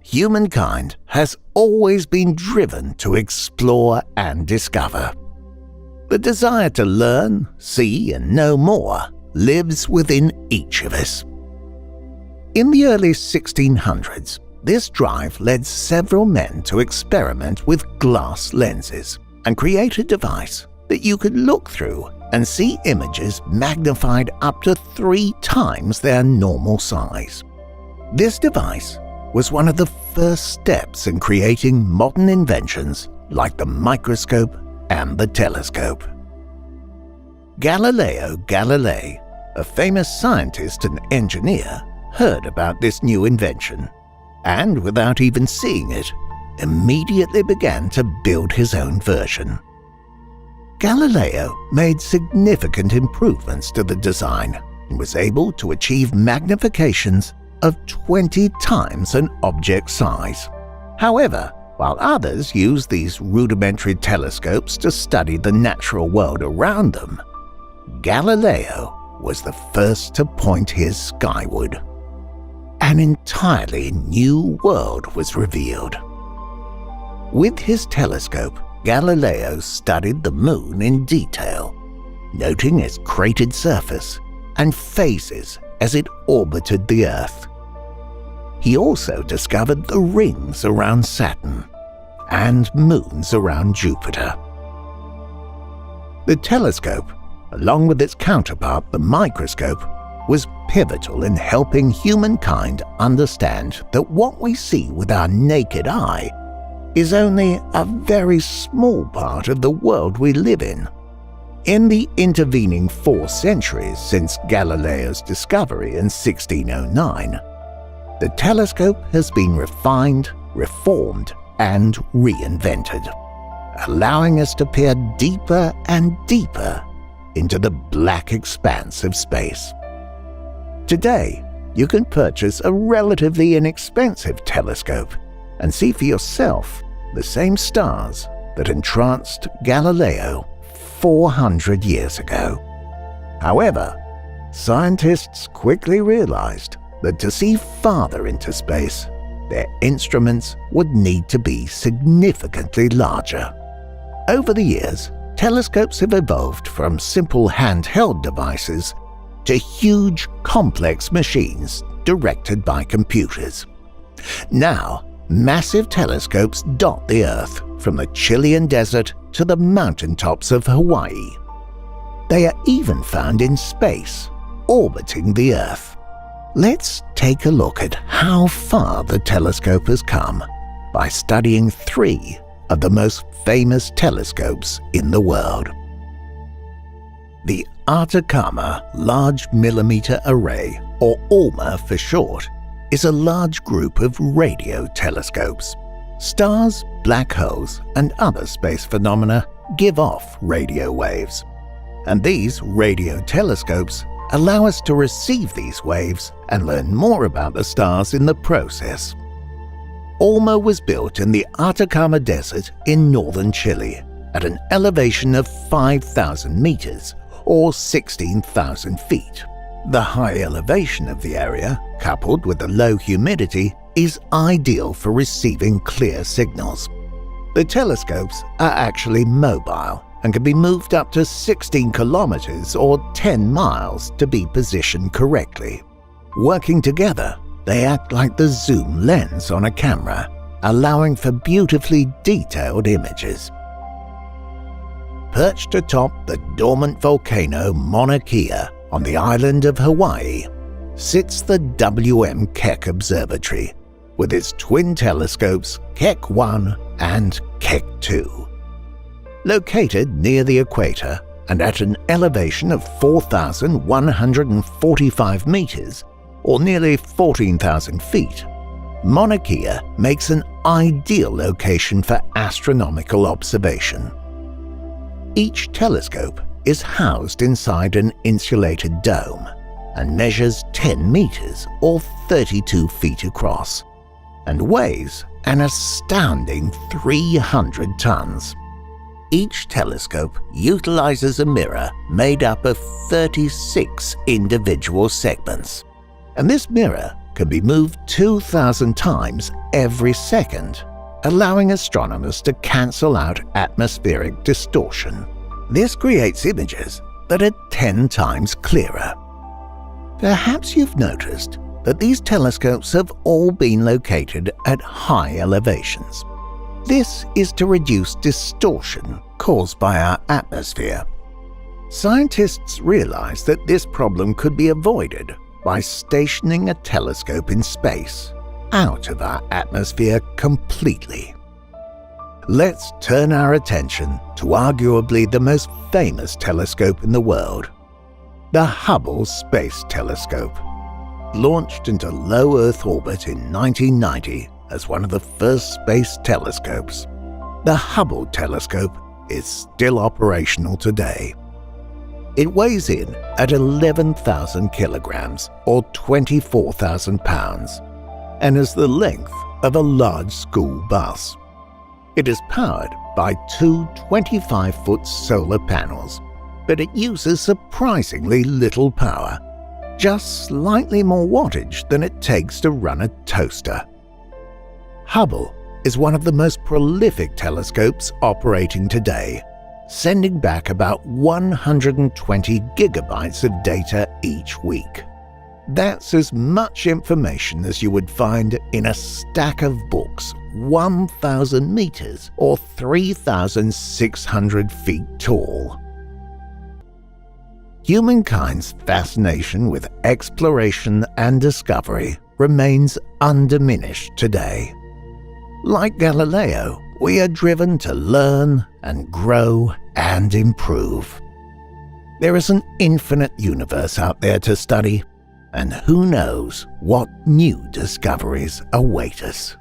humankind has always been driven to explore and discover. The desire to learn, see, and know more lives within each of us. In the early 1600s, this drive led several men to experiment with glass lenses and create a device that you could look through and see images magnified up to 3 times their normal size. This device was one of the first steps in creating modern inventions like the microscope and the telescope. Galileo Galilei, a famous scientist and engineer, heard about this new invention and, without even seeing it, immediately began to build his own version. Galileo made significant improvements to the design and was able to achieve magnifications of 20 times an object size. However, while others used these rudimentary telescopes to study the natural world around them, Galileo was the first to point his skyward. An entirely new world was revealed. With his telescope, Galileo studied the moon in detail, noting its cratered surface and phases as it orbited the Earth. He also discovered the rings around Saturn and moons around Jupiter. The telescope, along with its counterpart, the microscope, was pivotal in helping humankind understand that what we see with our naked eye is only a very small part of the world we live in. In the intervening 4 centuries since Galileo's discovery in 1609, the telescope has been refined, reformed, and reinvented, allowing us to peer deeper and deeper into the black expanse of space. Today, you can purchase a relatively inexpensive telescope and see for yourself the same stars that entranced Galileo 400 years ago. However, scientists quickly realized that to see farther into space, their instruments would need to be significantly larger. Over the years, telescopes have evolved from simple handheld devices to huge, complex machines directed by computers. Now, massive telescopes dot the Earth from the Chilean desert to the mountaintops of Hawaii. They are even found in space, orbiting the Earth. Let's take a look at how far the telescope has come by studying 3 of the most famous telescopes in the world. The Atacama Large Millimeter Array, or ALMA for short, is a large group of radio telescopes. Stars, black holes, and other space phenomena give off radio waves, and these radio telescopes allow us to receive these waves and learn more about the stars in the process. ALMA was built in the Atacama Desert in northern Chile at an elevation of 5,000 meters, or 16,000 feet. The high elevation of the area, coupled with the low humidity, is ideal for receiving clear signals. The telescopes are actually mobile and can be moved up to 16 kilometers or 10 miles to be positioned correctly. Working together, they act like the zoom lens on a camera, allowing for beautifully detailed images. Perched atop the dormant volcano Mauna Kea on the island of Hawaii sits the Keck Observatory with its twin telescopes Keck 1 and Keck 2. Located near the equator and at an elevation of 4,145 meters, or nearly 14,000 feet, Mauna Kea makes an ideal location for astronomical observation. Each telescope is housed inside an insulated dome and measures 10 meters or 32 feet across and weighs an astounding 300 tons. Each telescope utilizes a mirror made up of 36 individual segments, and this mirror can be moved 2,000 times every second, allowing astronomers to cancel out atmospheric distortion. This creates images that are 10 times clearer. Perhaps you've noticed that these telescopes have all been located at high elevations. This is to reduce distortion caused by our atmosphere. Scientists realized that this problem could be avoided by stationing a telescope in space, out of our atmosphere completely. Let's turn our attention to arguably the most famous telescope in the world, the Hubble Space Telescope. Launched into low Earth orbit in 1990 as one of the first space telescopes, the Hubble telescope is still operational today. It weighs in at 11,000 kilograms or 24,000 pounds and has the length of a large school bus. It is powered by two 25-foot solar panels, but it uses surprisingly little power, just slightly more wattage than it takes to run a toaster. Hubble is one of the most prolific telescopes operating today, sending back about 120 gigabytes of data each week. That's as much information as you would find in a stack of books 1,000 meters or 3,600 feet tall. Humankind's fascination with exploration and discovery remains undiminished today. Like Galileo, we are driven to learn and grow and improve. There is an infinite universe out there to study, and who knows what new discoveries await us.